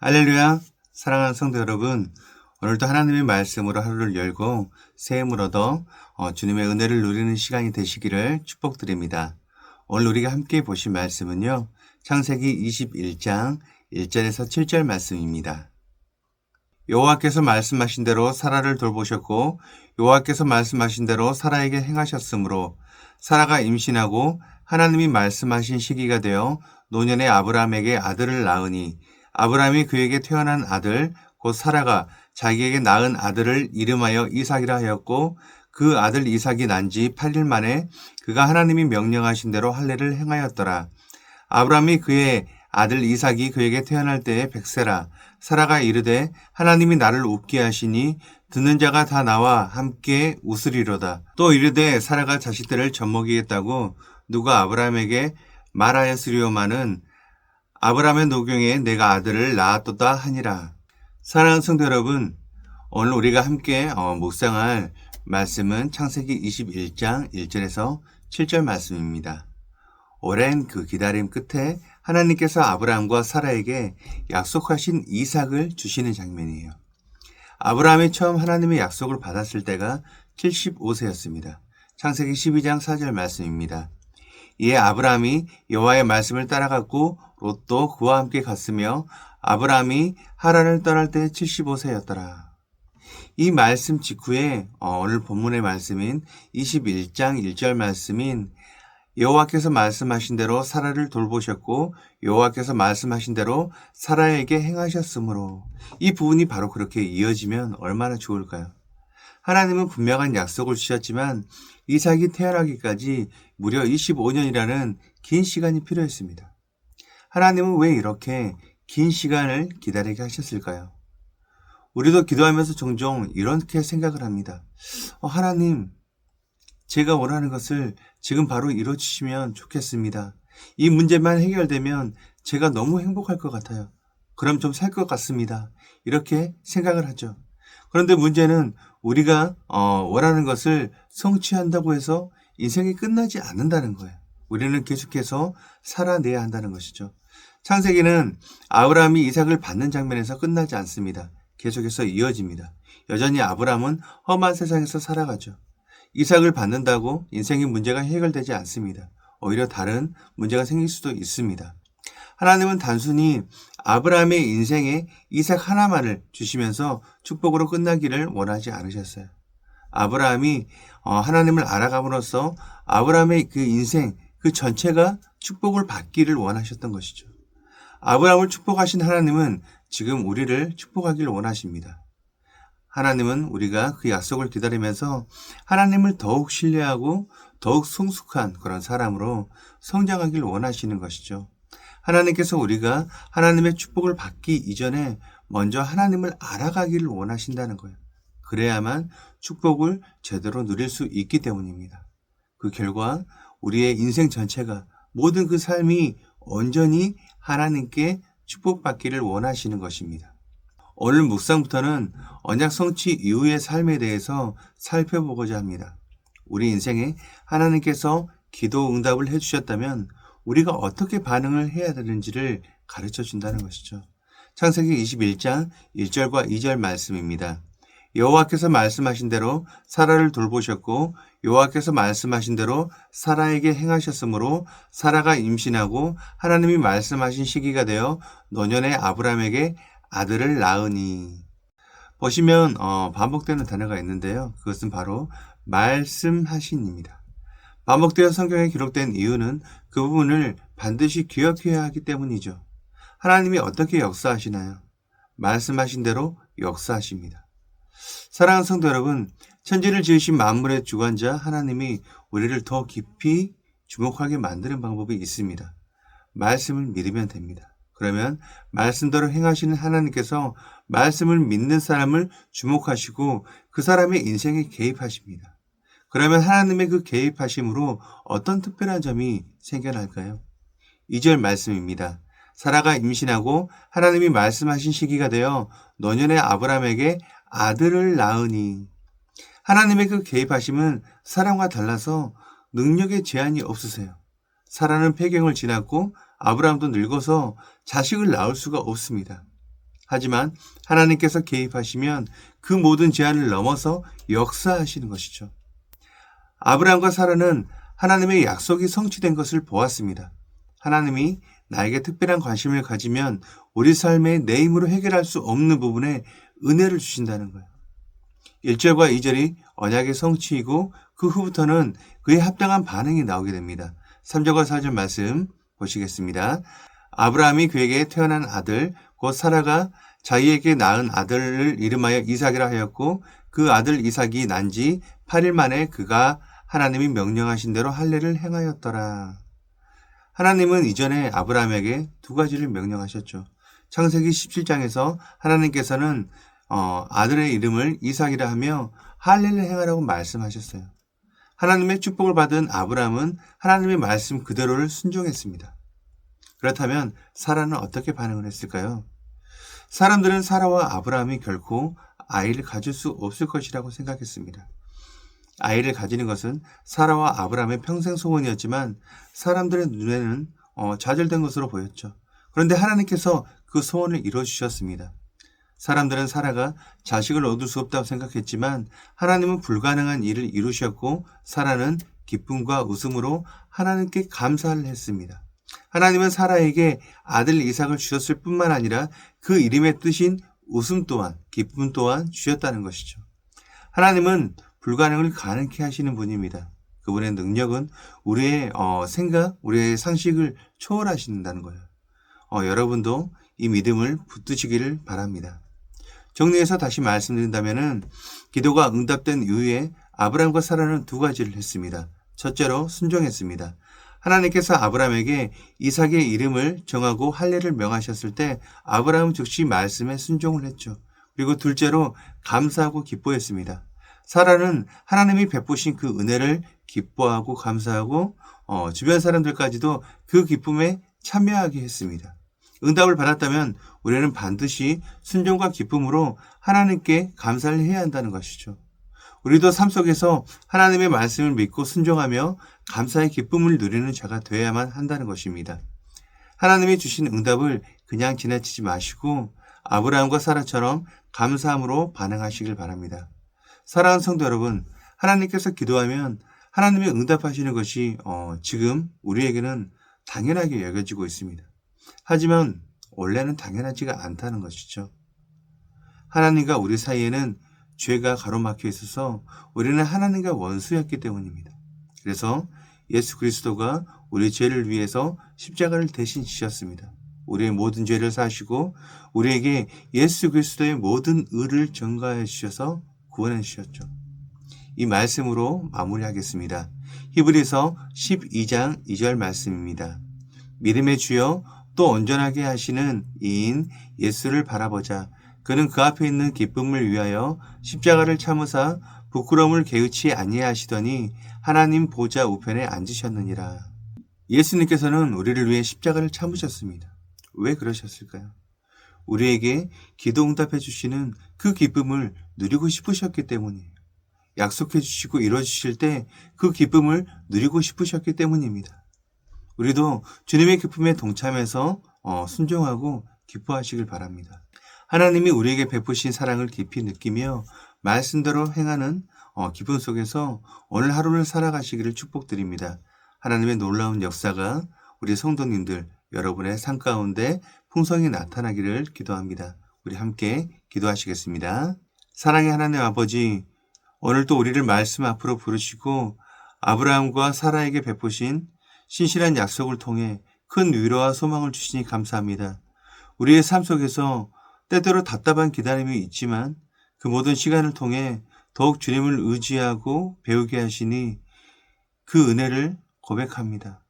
할렐루야, 사랑하는 성도 여러분, 오늘도 하나님의 말씀으로 하루를 열고 새 힘을 얻어 주님의 은혜를 누리는 시간이 되시기를 축복드립니다. 오늘 우리가 함께 보신 말씀은요, 창세기 21장 1절에서 7절 말씀입니다. 여호와께서 말씀하신 대로 사라를 돌보셨고 여호와께서 말씀하신 대로 사라에게 행하셨으므로 사라가 임신하고 하나님이 말씀하신 시기가 되어 노년에 아브라함에게 아들을 낳으니 아브라함이 그에게 태어난 아들 곧 사라가 자기에게 낳은 아들을 이름하여 이삭이라 하였고 그 아들 이삭이 난 지 8일 만에 그가 하나님이 명령하신 대로 할례를 행하였더라. 아브라함이 그의 아들 이삭이 그에게 태어날 때에 백세라. 사라가 이르되 하나님이 나를 웃게 하시니 듣는 자가 다 나와 함께 웃으리로다. 또 이르되 사라가 자식들을 젖먹이겠다고 누가 아브라함에게 말하였으리오마는 아브라함의 노경에 내가 아들을 낳았도다 하니라. 사랑하는 성도 여러분, 오늘 우리가 함께 묵상할 말씀은 창세기 21장 1절에서 7절 말씀입니다. 오랜 그 기다림 끝에 하나님께서 아브라함과 사라에게 약속하신 이삭을 주시는 장면이에요. 아브라함이 처음 하나님의 약속을 받았을 때가 75세였습니다. 창세기 12장 4절 말씀입니다. 이에 아브라함이 여호와의 말씀을 따라갔고 롯도 그와 함께 갔으며 아브라함이 하란을 떠날 때 75세였더라. 이 말씀 직후에 오늘 본문의 말씀인 21장 1절 말씀인 여호와께서 말씀하신 대로 사라를 돌보셨고 여호와께서 말씀하신 대로 사라에게 행하셨으므로 이 부분이 바로 그렇게 이어지면 얼마나 좋을까요? 하나님은 분명한 약속을 주셨지만 이삭이 태어나기까지 무려 25년이라는 긴 시간이 필요했습니다. 하나님은 왜 이렇게 긴 시간을 기다리게 하셨을까요? 우리도 기도하면서 종종 이렇게 생각을 합니다. 하나님, 제가 원하는 것을 지금 바로 이루어주시면 좋겠습니다. 이 문제만 해결되면 제가 너무 행복할 것 같아요. 그럼 좀 살 것 같습니다. 이렇게 생각을 하죠. 그런데 문제는 우리가 원하는 것을 성취한다고 해서 인생이 끝나지 않는다는 거예요. 우리는 계속해서 살아내야 한다는 것이죠. 창세기는 아브라함이 이삭을 받는 장면에서 끝나지 않습니다. 계속해서 이어집니다. 여전히 아브라함은 험한 세상에서 살아가죠. 이삭을 받는다고 인생의 문제가 해결되지 않습니다. 오히려 다른 문제가 생길 수도 있습니다. 하나님은 단순히 아브라함의 인생에 이삭 하나만을 주시면서 축복으로 끝나기를 원하지 않으셨어요. 아브라함이 하나님을 알아감으로써 아브라함의 그 인생 그 전체가 축복을 받기를 원하셨던 것이죠. 아브라함을 축복하신 하나님은 지금 우리를 축복하기를 원하십니다. 하나님은 우리가 그 약속을 기다리면서 하나님을 더욱 신뢰하고 더욱 성숙한 그런 사람으로 성장하기를 원하시는 것이죠. 하나님께서 우리가 하나님의 축복을 받기 이전에 먼저 하나님을 알아가기를 원하신다는 거예요. 그래야만 축복을 제대로 누릴 수 있기 때문입니다. 그 결과 우리의 인생 전체가 모든 그 삶이 온전히 하나님께 축복받기를 원하시는 것입니다. 오늘 묵상부터는 언약 성취 이후의 삶에 대해서 살펴보고자 합니다. 우리 인생에 하나님께서 기도 응답을 해주셨다면 우리가 어떻게 반응을 해야 되는지를 가르쳐 준다는 것이죠. 창세기 21장 1절과 2절 말씀입니다. 여호와께서 말씀하신 대로 사라를 돌보셨고 여호와께서 말씀하신 대로 사라에게 행하셨으므로 사라가 임신하고 하나님이 말씀하신 시기가 되어 노년에 아브라함에게 아들을 낳으니. 보시면 반복되는 단어가 있는데요. 그것은 바로 말씀하신입니다. 반복되어 성경에 기록된 이유는 그 부분을 반드시 기억해야 하기 때문이죠. 하나님이 어떻게 역사하시나요? 말씀하신 대로 역사하십니다. 사랑하는 성도 여러분, 천지를 지으신 만물의 주관자 하나님이 우리를 더 깊이 주목하게 만드는 방법이 있습니다. 말씀을 믿으면 됩니다. 그러면 말씀대로 행하시는 하나님께서 말씀을 믿는 사람을 주목하시고 그 사람의 인생에 개입하십니다. 그러면 하나님의 그 개입하심으로 어떤 특별한 점이 생겨날까요? 2절 말씀입니다. 사라가 임신하고 하나님이 말씀하신 시기가 되어 노년에 아브라함에게 아들을 낳으니. 하나님의 그 개입하심은 사람과 달라서 능력에 제한이 없으세요. 사라는 폐경을 지났고 아브라함도 늙어서 자식을 낳을 수가 없습니다. 하지만 하나님께서 개입하시면 그 모든 제한을 넘어서 역사하시는 것이죠. 아브라함과 사라는 하나님의 약속이 성취된 것을 보았습니다. 하나님이 나에게 특별한 관심을 가지면 우리 삶에 내 힘으로 해결할 수 없는 부분에 은혜를 주신다는 거예요. 1절과 2절이 언약의 성취이고 그 후부터는 그에 합당한 반응이 나오게 됩니다. 3절과 4절 말씀 보시겠습니다. 아브라함이 그에게 태어난 아들 곧 사라가 자기에게 낳은 아들을 이름하여 이삭이라 하였고 그 아들 이삭이 난 지 8일 만에 그가 하나님이 명령하신 대로 할례를 행하였더라. 하나님은 이전에 아브라함에게 두 가지를 명령하셨죠. 창세기 17장에서 하나님께서는 아들의 이름을 이삭이라 하며 할례를 행하라고 말씀하셨어요. 하나님의 축복을 받은 아브라함은 하나님의 말씀 그대로를 순종했습니다. 그렇다면 사라는 어떻게 반응을 했을까요? 사람들은 사라와 아브라함이 결코 아이를 가질 수 없을 것이라고 생각했습니다. 아이를 가지는 것은 사라와 아브라함의 평생 소원이었지만 사람들의 눈에는 좌절된 것으로 보였죠. 그런데 하나님께서 그 소원을 이루어주셨습니다. 사람들은 사라가 자식을 얻을 수 없다고 생각했지만 하나님은 불가능한 일을 이루셨고 사라는 기쁨과 웃음으로 하나님께 감사를 했습니다. 하나님은 사라에게 아들 이삭을 주셨을 뿐만 아니라 그 이름의 뜻인 웃음 또한 기쁨 또한 주셨다는 것이죠. 하나님은 불가능을 가능케 하시는 분입니다. 그분의 능력은 우리의 생각, 우리의 상식을 초월하신다는 거예요. 여러분도 이 믿음을 붙드시기를 바랍니다. 정리해서 다시 말씀드린다면 기도가 응답된 이후에 아브라함과 사라는 두 가지를 했습니다. 첫째로 순종했습니다. 하나님께서 아브라함에게 이삭의 이름을 정하고 할례를 명하셨을 때 아브라함은 즉시 말씀에 순종을 했죠. 그리고 둘째로 감사하고 기뻐했습니다. 사라는 하나님이 베푸신 그 은혜를 기뻐하고 감사하고 주변 사람들까지도 그 기쁨에 참여하게 했습니다. 응답을 받았다면 우리는 반드시 순종과 기쁨으로 하나님께 감사를 해야 한다는 것이죠. 우리도 삶 속에서 하나님의 말씀을 믿고 순종하며 감사의 기쁨을 누리는 자가 되어야만 한다는 것입니다. 하나님이 주신 응답을 그냥 지나치지 마시고 아브라함과 사라처럼 감사함으로 반응하시길 바랍니다. 사랑하는 성도 여러분, 하나님께서 기도하면 하나님이 응답하시는 것이 지금 우리에게는 당연하게 여겨지고 있습니다. 하지만 원래는 당연하지가 않다는 것이죠. 하나님과 우리 사이에는 죄가 가로막혀 있어서 우리는 하나님과 원수였기 때문입니다. 그래서 예수 그리스도가 우리 죄를 위해서 십자가를 대신 지셨습니다. 우리의 모든 죄를 사시고 우리에게 예수 그리스도의 모든 의를 전가해 주셔서 구원해 주셨죠. 이 말씀으로 마무리하겠습니다. 히브리서 12장 2절 말씀입니다. 믿음의 주여 또 온전하게 하시는 이인 예수를 바라보자. 그는 그 앞에 있는 기쁨을 위하여 십자가를 참으사 부끄러움을 개의치 아니하시더니 하나님 보좌 우편에 앉으셨느니라. 예수님께서는 우리를 위해 십자가를 참으셨습니다. 왜 그러셨을까요? 우리에게 기도 응답해 주시는 그 기쁨을 누리고 싶으셨기 때문이에요. 약속해 주시고 이루어 주실 때 그 기쁨을 누리고 싶으셨기 때문입니다. 우리도 주님의 기쁨에 동참해서 순종하고 기뻐하시길 바랍니다. 하나님이 우리에게 베푸신 사랑을 깊이 느끼며 말씀대로 행하는 기쁨 속에서 오늘 하루를 살아가시기를 축복드립니다. 하나님의 놀라운 역사가 우리 성도님들 여러분의 삶 가운데 풍성히 나타나기를 기도합니다. 우리 함께 기도하시겠습니다. 사랑의 하나님 아버지, 오늘도 우리를 말씀 앞으로 부르시고 아브라함과 사라에게 베푸신 신실한 약속을 통해 큰 위로와 소망을 주시니 감사합니다. 우리의 삶 속에서 때때로 답답한 기다림이 있지만 그 모든 시간을 통해 더욱 주님을 의지하고 배우게 하시니 그 은혜를 고백합니다.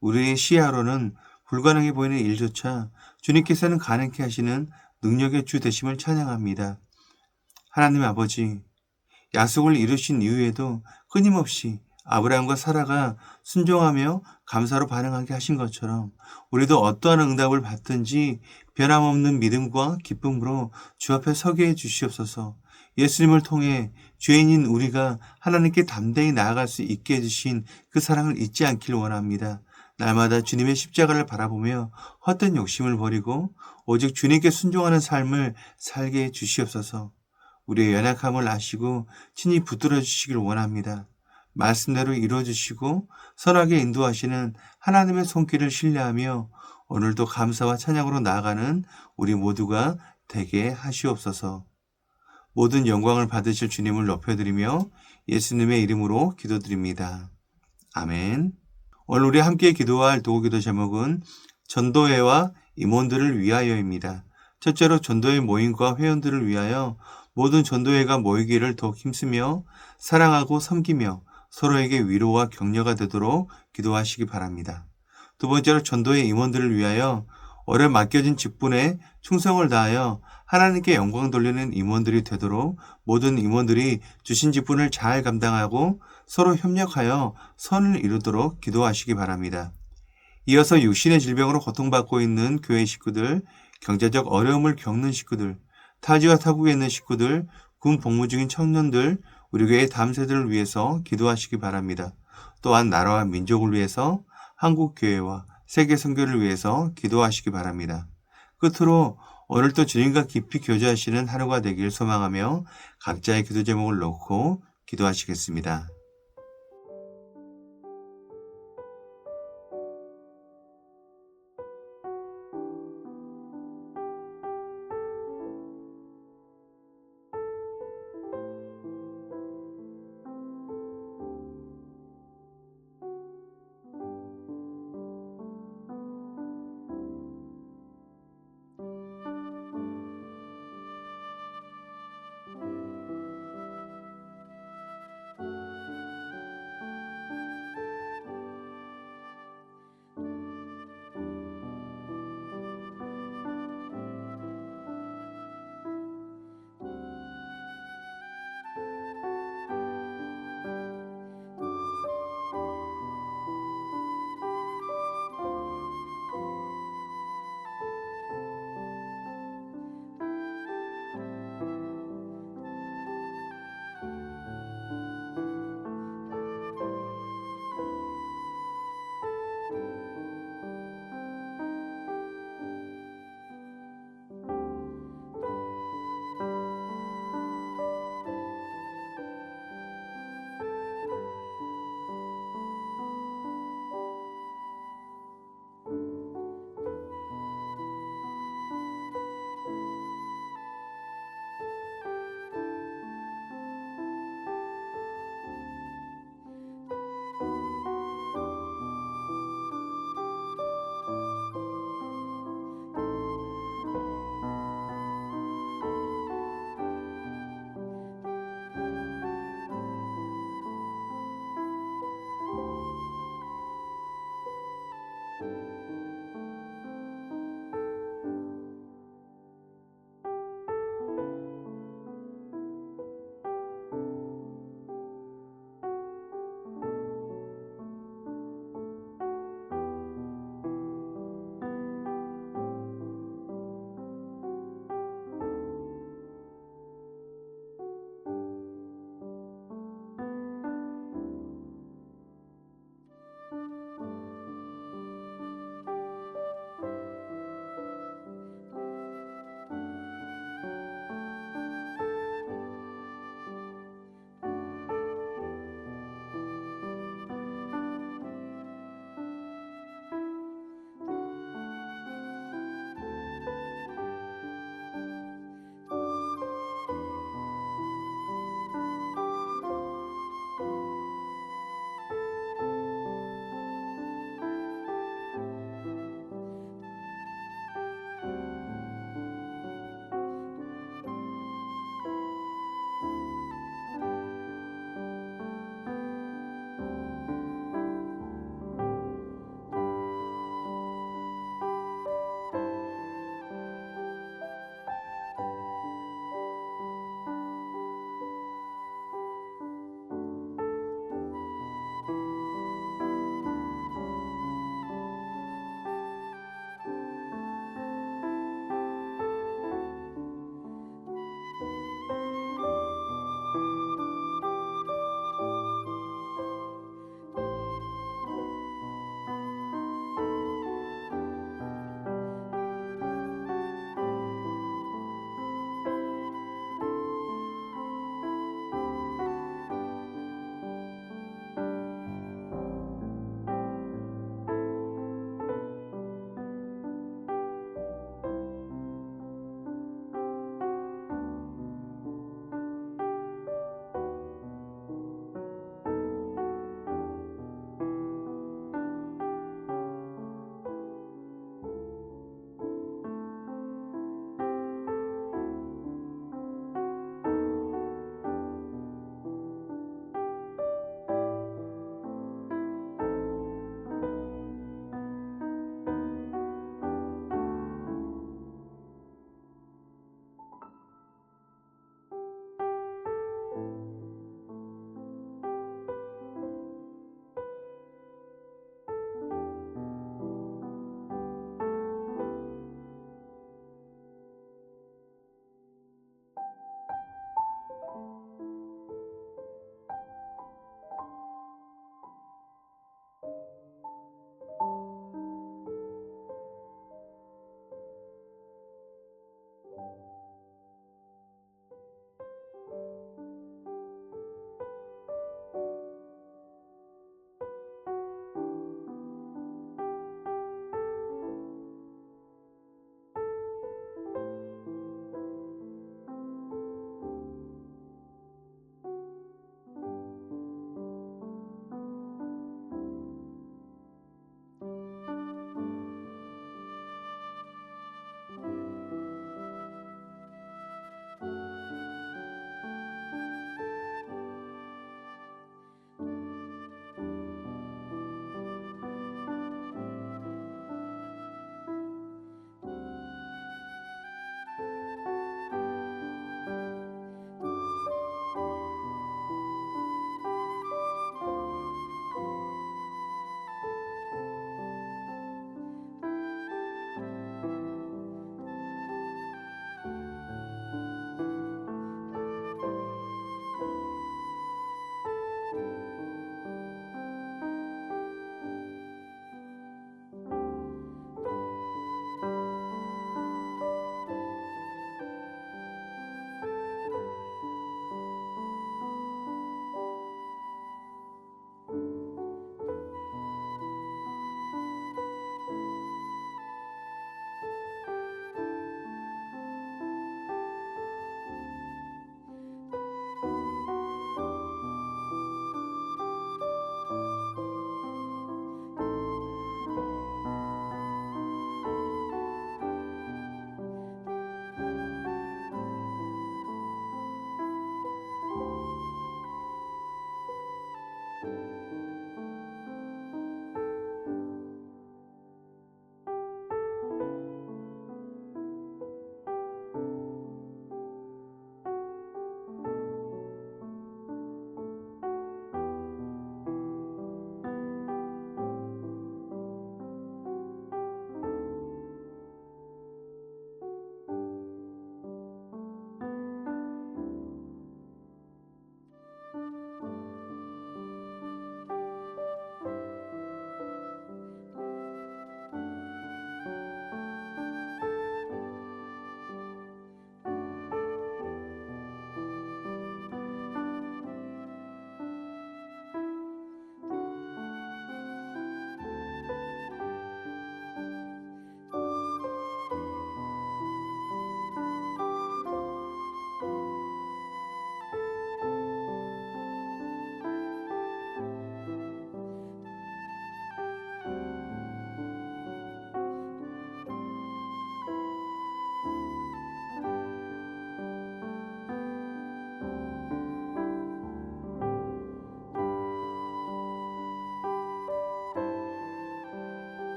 우리의 시야로는 불가능해 보이는 일조차 주님께서는 가능케 하시는 능력의 주 되심을 찬양합니다. 하나님 아버지, 약속을 이루신 이후에도 끊임없이 아브라함과 사라가 순종하며 감사로 반응하게 하신 것처럼 우리도 어떠한 응답을 받든지 변함없는 믿음과 기쁨으로 주 앞에 서게 해 주시옵소서. 예수님을 통해 죄인인 우리가 하나님께 담대히 나아갈 수 있게 해주신 그 사랑을 잊지 않기를 원합니다. 날마다 주님의 십자가를 바라보며 헛된 욕심을 버리고 오직 주님께 순종하는 삶을 살게 해 주시옵소서. 우리의 연약함을 아시고 친히 붙들어 주시길 원합니다. 말씀대로 이루어 주시고 선하게 인도하시는 하나님의 손길을 신뢰하며 오늘도 감사와 찬양으로 나아가는 우리 모두가 되게 하시옵소서. 모든 영광을 받으실 주님을 높여드리며 예수님의 이름으로 기도드립니다. 아멘. 오늘 우리 함께 기도할 도구기도 제목은 전도회와 임원들을 위하여입니다. 첫째로 전도회 모임과 회원들을 위하여 모든 전도회가 모이기를 더욱 힘쓰며 사랑하고 섬기며 서로에게 위로와 격려가 되도록 기도하시기 바랍니다. 두 번째로 전도회 임원들을 위하여 올해 맡겨진 직분에 충성을 다하여 하나님께 영광 돌리는 임원들이 되도록 모든 임원들이 주신 직분을 잘 감당하고 서로 협력하여 선을 이루도록 기도하시기 바랍니다. 이어서 육신의 질병으로 고통받고 있는 교회 식구들, 경제적 어려움을 겪는 식구들, 타지와 타국에 있는 식구들, 군 복무 중인 청년들, 우리 교회 담세들을 위해서 기도하시기 바랍니다. 또한 나라와 민족을 위해서 한국교회와 세계 선교를 위해서 기도하시기 바랍니다. 끝으로 오늘도 주님과 깊이 교제하시는 하루가 되길 소망하며 각자의 기도 제목을 놓고 기도하시겠습니다.